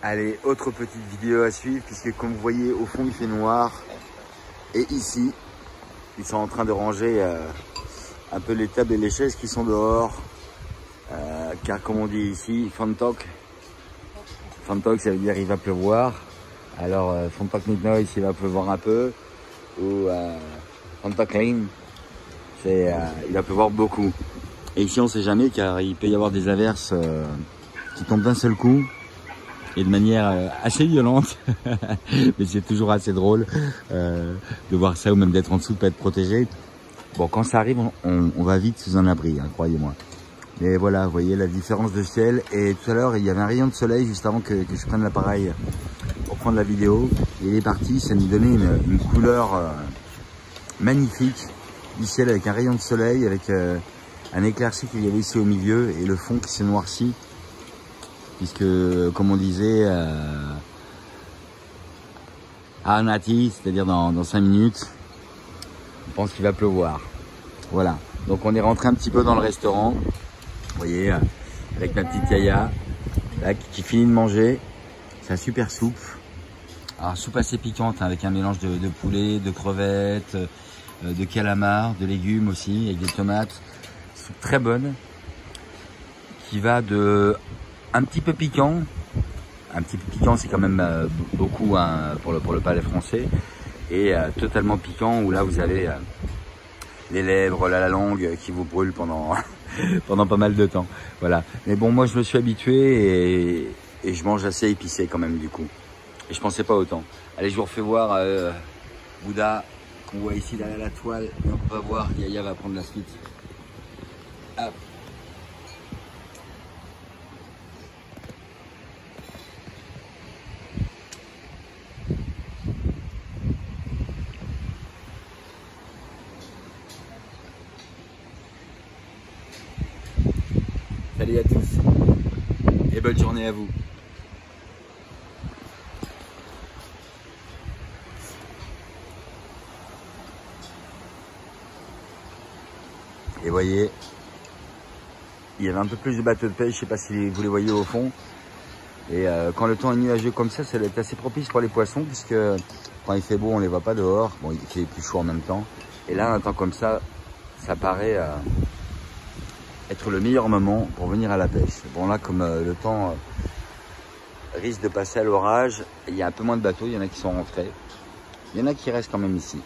Allez, autre petite vidéo à suivre, puisque comme vous voyez, au fond, il fait noir. Et ici, ils sont en train de ranger un peu les tables et les chaises qui sont dehors. Car comme on dit ici, Fontok, ça veut dire il va pleuvoir. Alors, Fontok Midnois, il va pleuvoir un peu. Ou Fontok Lane, il va pleuvoir beaucoup. Et ici, on ne sait jamais, car il peut y avoir des averses qui tombent d'un seul coup. Et de manière assez violente, mais c'est toujours assez drôle de voir ça, ou même d'être en dessous, de pas être protégé. Bon, quand ça arrive, on va vite sous un abri, hein, croyez-moi. Mais voilà, vous voyez la différence de ciel. Et tout à l'heure, il y avait un rayon de soleil juste avant que je prenne l'appareil pour prendre la vidéo. Et il est parti, ça nous donnait une couleur magnifique du ciel avec un rayon de soleil, avec un éclairci qu'il y avait ici au milieu et le fond qui s'est noirci. Puisque, comme on disait, à Anati, c'est-à-dire dans 5 minutes, on pense qu'il va pleuvoir. Voilà. Donc on est rentré un petit peu dans le restaurant. Vous voyez, avec ma petite Yaya, là, qui finit de manger. C'est une super soupe. Alors, soupe assez piquante, hein, avec un mélange de poulet, de crevettes, de calamars, de légumes aussi, avec des tomates. Soupe très bonne, qui va de un petit peu piquant. Un petit peu piquant, c'est quand même beaucoup, hein, pour le palais français. Et totalement piquant, où là, vous avez les lèvres, la langue qui vous brûle pendant... pendant pas mal de temps, voilà. Mais bon, moi je me suis habitué et je mange assez épicé quand même du coup. Et je pensais pas autant. Allez, je vous refais voir Bouddha, qu'on voit ici derrière la toile. Et on va voir, Yaya va prendre la suite. Hop. Salut à tous et bonne journée à vous. Et voyez, il y avait un peu plus de bateaux de pêche, je sais pas si vous les voyez au fond. Et quand le temps est nuageux comme ça va être assez propice pour les poissons, puisque quand il fait beau, on les voit pas dehors. Bon, il fait plus chaud en même temps. Et là, un temps comme ça paraît être le meilleur moment pour venir à la pêche. Bon là, comme le temps risque de passer à l'orage, il y a un peu moins de bateaux, il y en a qui sont rentrés. Il y en a qui restent quand même ici.